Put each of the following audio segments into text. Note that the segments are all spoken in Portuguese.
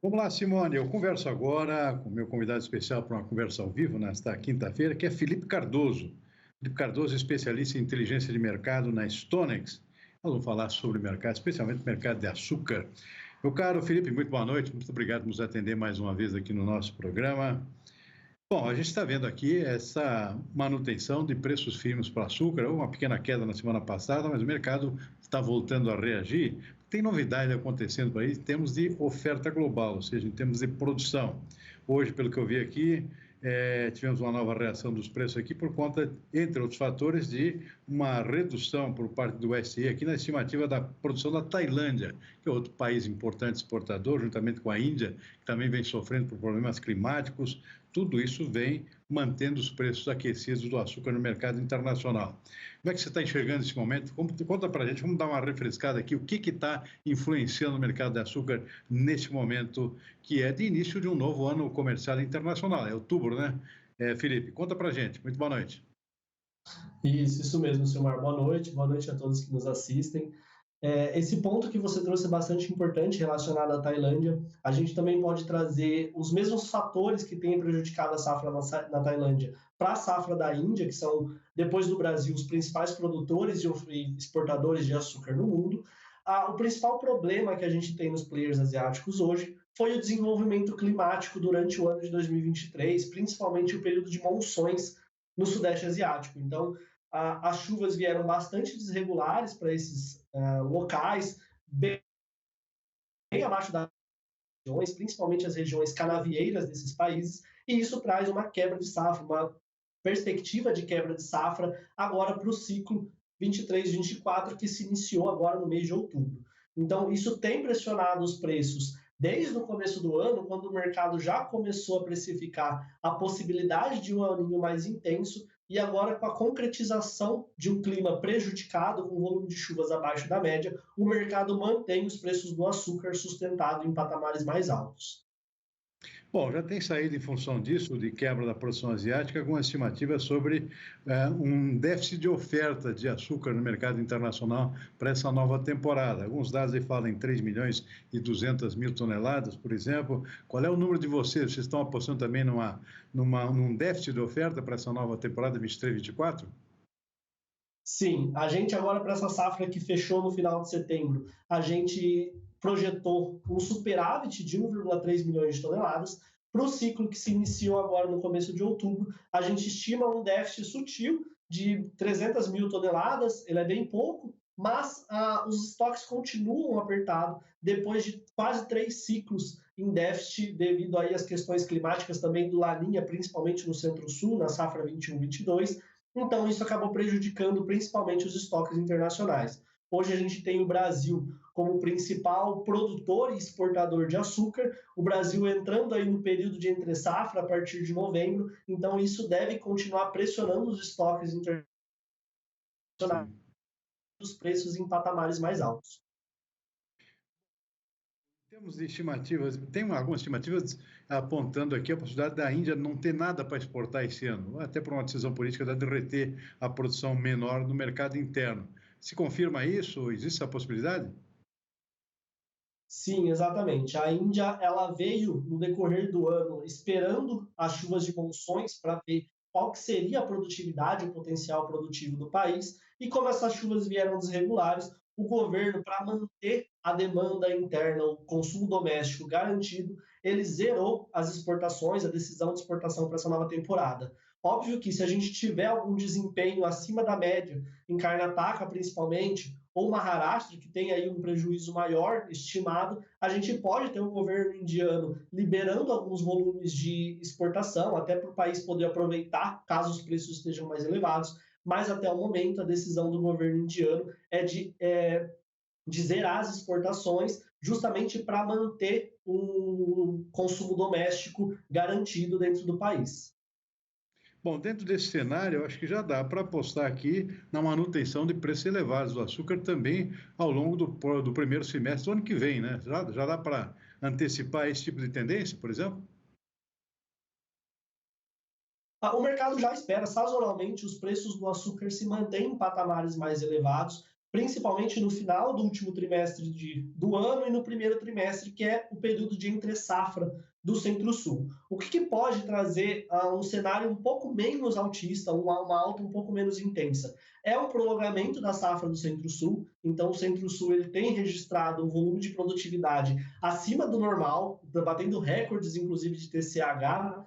Vamos lá, Simone. Eu converso agora com o meu convidado especial para uma conversa ao vivo nesta quinta-feira, que é Felipe Cardoso. Felipe Cardoso é especialista em inteligência de mercado na StoneX. Nós vamos falar sobre mercado, especialmente mercado de açúcar. Meu caro Felipe, muito boa noite. Muito obrigado por nos atender mais uma vez aqui no nosso programa. Bom, a gente está vendo aqui essa manutenção de preços firmes para o açúcar, houve uma pequena queda na semana passada, mas o mercado está voltando a reagir. Tem novidade acontecendo por aí em termos de oferta global, ou seja, em termos de produção. Hoje, pelo que eu vi aqui, tivemos uma nova reação dos preços aqui por conta, entre outros fatores, de uma redução por parte do SE aqui na estimativa da produção da Tailândia, que é outro país importante exportador, juntamente com a Índia, que também vem sofrendo por problemas climáticos. Tudo isso vem mantendo os preços aquecidos do açúcar no mercado internacional. Como é que você está enxergando esse momento? Conta para a gente, vamos dar uma refrescada aqui, o que está influenciando o mercado de açúcar nesse momento, que é de início de um novo ano comercial internacional, é outubro, né? Felipe, conta para a gente. Muito boa noite. Isso mesmo, Silmar. Boa noite a todos que nos assistem. Esse ponto que você trouxe é bastante importante relacionado à Tailândia. A gente também pode trazer os mesmos fatores que têm prejudicado a safra na Tailândia para a safra da Índia, que são, depois do Brasil, os principais produtores e exportadores de açúcar no mundo. O principal problema que a gente tem nos players asiáticos hoje foi o desenvolvimento climático durante o ano de 2023, principalmente o período de monções no Sudeste Asiático. Então, as chuvas vieram bastante desregulares para esses locais, bem abaixo das regiões, principalmente as regiões canavieiras desses países, e isso traz uma quebra de safra, uma perspectiva de quebra de safra agora para o ciclo 23-24, que se iniciou agora no mês de outubro. Então, isso tem pressionado os preços desde o começo do ano, quando o mercado já começou a precificar a possibilidade de um El Niño mais intenso, e agora com a concretização de um clima prejudicado, com volume de chuvas abaixo da média, o mercado mantém os preços do açúcar sustentado em patamares mais altos. Bom, já tem saído em função disso, de quebra da produção asiática, algumas estimativas sobre um déficit de oferta de açúcar no mercado internacional para essa nova temporada. Alguns dados aí falam em 3 milhões e 200 mil toneladas, por exemplo. Qual é o número de vocês? Vocês estão apostando também num déficit de oferta para essa nova temporada 23-24? Sim, a gente agora para essa safra que fechou no final de setembro, a gente projetou um superávit de 1,3 milhões de toneladas. Para o ciclo que se iniciou agora no começo de outubro, a gente estima um déficit sutil de 300 mil toneladas, ele é bem pouco, mas os estoques continuam apertados depois de quase 3 ciclos em déficit devido aí às questões climáticas também do La Niña, principalmente no Centro-Sul, na safra 21-22. Então, isso acabou prejudicando principalmente os estoques internacionais. Hoje a gente tem o Brasil como principal produtor e exportador de açúcar, o Brasil entrando aí no período de entre-safra a partir de novembro, então isso deve continuar pressionando os estoques internacionais, os preços em patamares mais altos. Em termos de estimativas, tem algumas estimativas apontando aqui a possibilidade da Índia não ter nada para exportar esse ano, até por uma decisão política de reter a produção menor no mercado interno. Se confirma isso? Existe essa possibilidade? Sim, exatamente. A Índia ela veio no decorrer do ano esperando as chuvas de monções para ver qual que seria a produtividade, o potencial produtivo do país, e como essas chuvas vieram desregulares, o governo, para manter a demanda interna, o consumo doméstico garantido, ele zerou as exportações, a decisão de exportação para essa nova temporada. Óbvio que se a gente tiver algum desempenho acima da média, em Karnataka principalmente, ou Maharashtra, que tem aí um prejuízo maior estimado, a gente pode ter um governo indiano liberando alguns volumes de exportação, até para o país poder aproveitar, caso os preços estejam mais elevados, mas até o momento a decisão do governo indiano é de zerar as exportações, justamente para manter o consumo doméstico garantido dentro do país. Bom, dentro desse cenário, eu acho que já dá para apostar aqui na manutenção de preços elevados do açúcar também ao longo do primeiro semestre do ano que vem, né? Já dá para antecipar esse tipo de tendência, por exemplo? O mercado já espera, sazonalmente, os preços do açúcar se mantêm em patamares mais elevados, principalmente no final do último trimestre do ano e no primeiro trimestre, que é o período de entre-safra do Centro-Sul. O que pode trazer um cenário um pouco menos altista, uma alta um pouco menos intensa? É um prolongamento da safra do Centro-Sul, então o Centro-Sul ele tem registrado um volume de produtividade acima do normal, batendo recordes, inclusive, de TCH,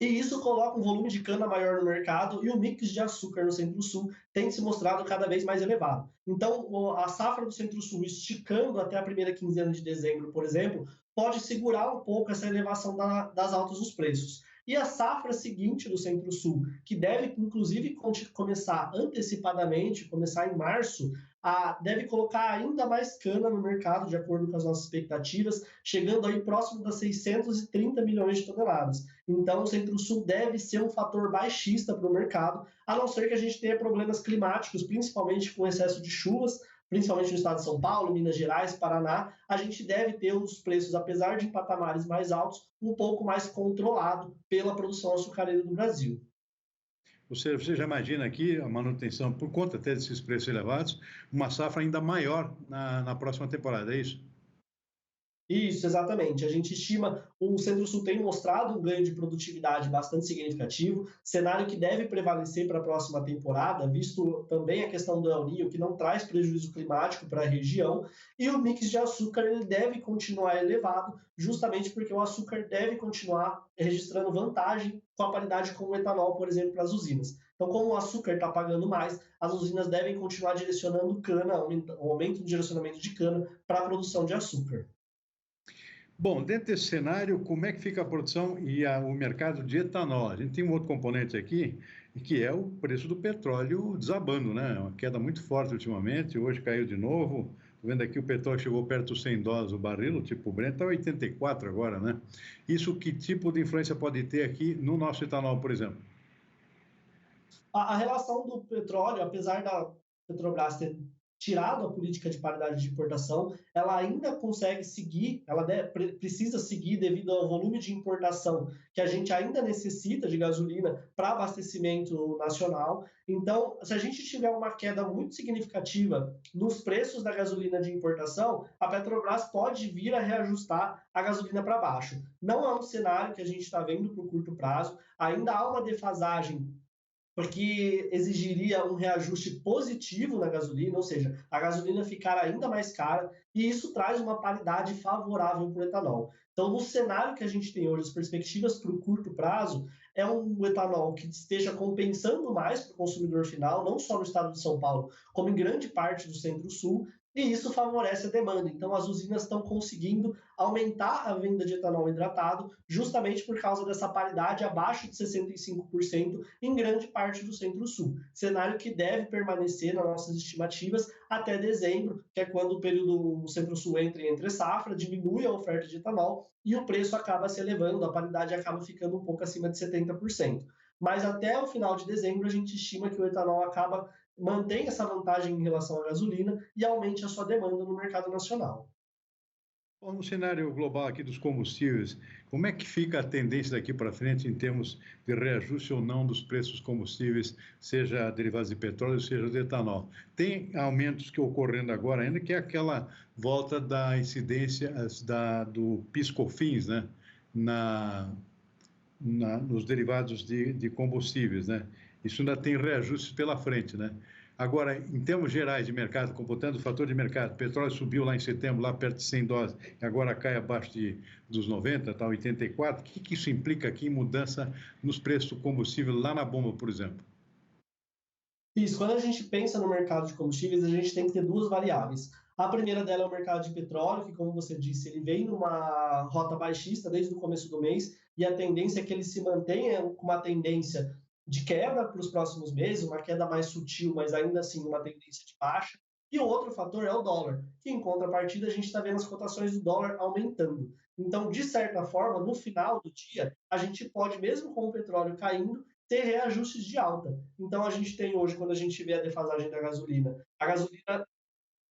e isso coloca um volume de cana maior no mercado e o mix de açúcar no Centro-Sul tem se mostrado cada vez mais elevado. Então, a safra do Centro-Sul esticando até a primeira quinzena de dezembro, por exemplo, pode segurar um pouco essa elevação das altas dos preços. E a safra seguinte do Centro-Sul, que deve, inclusive, começar antecipadamente, começar em março, deve colocar ainda mais cana no mercado, de acordo com as nossas expectativas, chegando aí próximo das 630 milhões de toneladas. Então, o Centro-Sul deve ser um fator baixista para o mercado, a não ser que a gente tenha problemas climáticos, principalmente com excesso de chuvas, principalmente no estado de São Paulo, Minas Gerais, Paraná. A gente deve ter os preços, apesar de em patamares mais altos, um pouco mais controlado pela produção açucareira do Brasil. Ou seja, você já imagina aqui a manutenção, por conta até desses preços elevados, uma safra ainda maior na próxima temporada, é isso? Isso, exatamente. A gente estima, o Centro-Sul tem mostrado um ganho de produtividade bastante significativo, cenário que deve prevalecer para a próxima temporada, visto também a questão do El Niño, que não traz prejuízo climático para a região, e o mix de açúcar ele deve continuar elevado, justamente porque o açúcar deve continuar registrando vantagem com a paridade com o etanol, por exemplo, para as usinas. Então, como o açúcar está pagando mais, as usinas devem continuar direcionando cana, o aumento do direcionamento de cana para a produção de açúcar. Bom, dentro desse cenário, como é que fica a produção e o mercado de etanol? A gente tem um outro componente aqui, que é o preço do petróleo desabando, né? Uma queda muito forte ultimamente, hoje caiu de novo. Estou vendo aqui o petróleo chegou perto dos $100 o barril, o tipo Brent está 84 agora, né? Isso que tipo de influência pode ter aqui no nosso etanol, por exemplo? A relação do petróleo, apesar da Petrobras ter tirado a política de paridade de importação, ela ainda consegue seguir, ela precisa seguir devido ao volume de importação que a gente ainda necessita de gasolina para abastecimento nacional. Então, se a gente tiver uma queda muito significativa nos preços da gasolina de importação, a Petrobras pode vir a reajustar a gasolina para baixo. Não é um cenário que a gente está vendo por curto prazo, ainda há uma defasagem porque exigiria um reajuste positivo na gasolina, ou seja, a gasolina ficar ainda mais cara, e isso traz uma paridade favorável para o etanol. Então, no cenário que a gente tem hoje, as perspectivas para o curto prazo é um etanol que esteja compensando mais para o consumidor final, não só no estado de São Paulo, como em grande parte do Centro-Sul, e isso favorece a demanda. Então, as usinas estão conseguindo aumentar a venda de etanol hidratado justamente por causa dessa paridade abaixo de 65% em grande parte do Centro-Sul. Cenário que deve permanecer nas nossas estimativas até dezembro, que é quando o período Centro-Sul entra em entre-safra, diminui a oferta de etanol e o preço acaba se elevando, a paridade acaba ficando um pouco acima de 70%. Mas até o final de dezembro, a gente estima que o etanol mantém essa vantagem em relação à gasolina e aumente a sua demanda no mercado nacional. Bom, no cenário global aqui dos combustíveis, como é que fica a tendência daqui para frente em termos de reajuste ou não dos preços dos combustíveis, seja derivados de petróleo, seja de etanol? Tem aumentos que ocorrendo agora ainda, que é aquela volta da incidência do PIS/COFINS, né, nos derivados de combustíveis, né? Isso ainda tem reajustes pela frente, né? Agora, em termos gerais de mercado, computando o fator de mercado, petróleo subiu lá em setembro, lá perto de $100, e agora cai abaixo dos 90, está 84. O que isso implica aqui em mudança nos preços do combustível lá na bomba, por exemplo? Isso, quando a gente pensa no mercado de combustíveis, a gente tem que ter duas variáveis. A primeira dela é o mercado de petróleo, que, como você disse, ele vem numa rota baixista desde o começo do mês, e a tendência é que ele se mantenha com uma tendência de quebra para os próximos meses, uma queda mais sutil, mas ainda assim uma tendência de baixa. E o outro fator é o dólar, que em contrapartida a gente está vendo as cotações do dólar aumentando. Então, de certa forma, no final do dia, a gente pode, mesmo com o petróleo caindo, ter reajustes de alta. Então, a gente tem hoje, quando a gente vê a defasagem da gasolina, a gasolina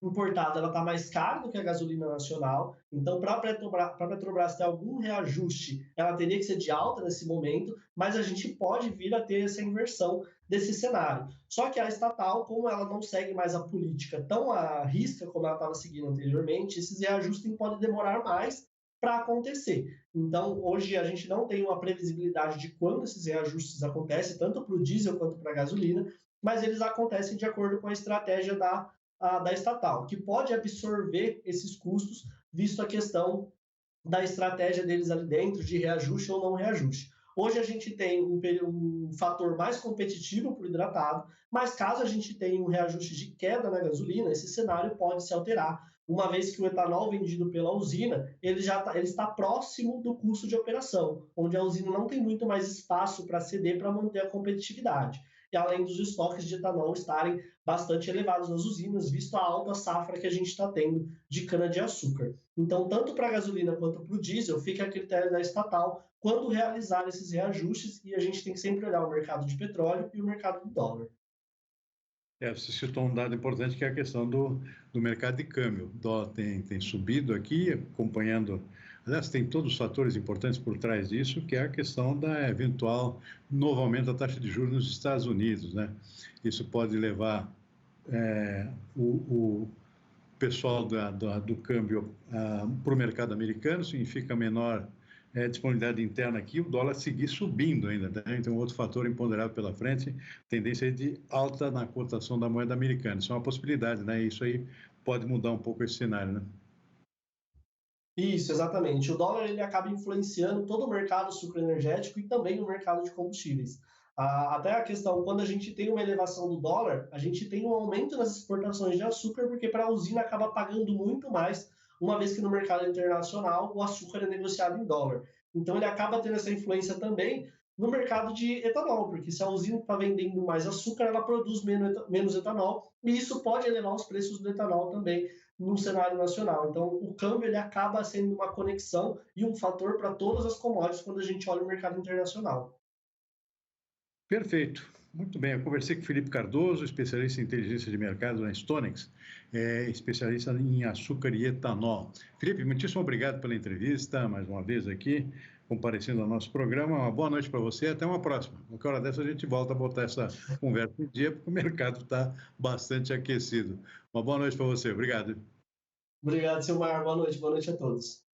importada ela está mais cara do que a gasolina nacional, então para a Petrobras ter algum reajuste, ela teria que ser de alta nesse momento, mas a gente pode vir a ter essa inversão desse cenário. Só que a estatal, como ela não segue mais a política tão à risca como ela estava seguindo anteriormente, esses reajustes podem demorar mais para acontecer. Então, hoje a gente não tem uma previsibilidade de quando esses reajustes acontecem, tanto para o diesel quanto para a gasolina, mas eles acontecem de acordo com a estratégia da estatal, que pode absorver esses custos, visto a questão da estratégia deles ali dentro, de reajuste ou não reajuste. Hoje a gente tem um fator mais competitivo para o hidratado, mas caso a gente tenha um reajuste de queda na gasolina, esse cenário pode se alterar, uma vez que o etanol vendido pela usina, ele está próximo do custo de operação, onde a usina não tem muito mais espaço para ceder para manter a competitividade. E além dos estoques de etanol estarem bastante elevados nas usinas, visto a alta safra que a gente está tendo de cana-de-açúcar. Então, tanto para a gasolina quanto para o diesel, fica a critério da estatal quando realizar esses reajustes, e a gente tem que sempre olhar o mercado de petróleo e o mercado do dólar. Você citou um dado importante que é a questão do mercado de câmbio. O dólar tem subido aqui, acompanhando. Aliás, tem todos os fatores importantes por trás disso, que é a questão da eventual novo aumento da taxa de juros nos Estados Unidos, né? Isso pode levar o pessoal do câmbio para o mercado americano, significa menor disponibilidade interna aqui, o dólar seguir subindo ainda, né? Então, outro fator imponderável pela frente, tendência de alta na cotação da moeda americana. Isso é uma possibilidade, né? Isso aí pode mudar um pouco esse cenário, né? Isso, exatamente. O dólar ele acaba influenciando todo o mercado sucroenergético e também o mercado de combustíveis. Até a questão, quando a gente tem uma elevação do dólar, a gente tem um aumento nas exportações de açúcar, porque para a usina acaba pagando muito mais, uma vez que no mercado internacional o açúcar é negociado em dólar. Então ele acaba tendo essa influência também no mercado de etanol, porque se a usina está vendendo mais açúcar, ela produz menos etanol, e isso pode elevar os preços do etanol também no cenário nacional. Então, o câmbio ele acaba sendo uma conexão e um fator para todas as commodities quando a gente olha o mercado internacional. Perfeito. Muito bem, eu conversei com o Felipe Cardoso, especialista em inteligência de mercado na Stonex, especialista em açúcar e etanol. Felipe, muitíssimo obrigado pela entrevista, mais uma vez aqui, comparecendo ao nosso programa. Uma boa noite para você e até uma próxima. Qualquer hora dessa a gente volta a botar essa conversa em dia, porque o mercado está bastante aquecido. Uma boa noite para você, obrigado. Obrigado, Silmar. Boa noite a todos.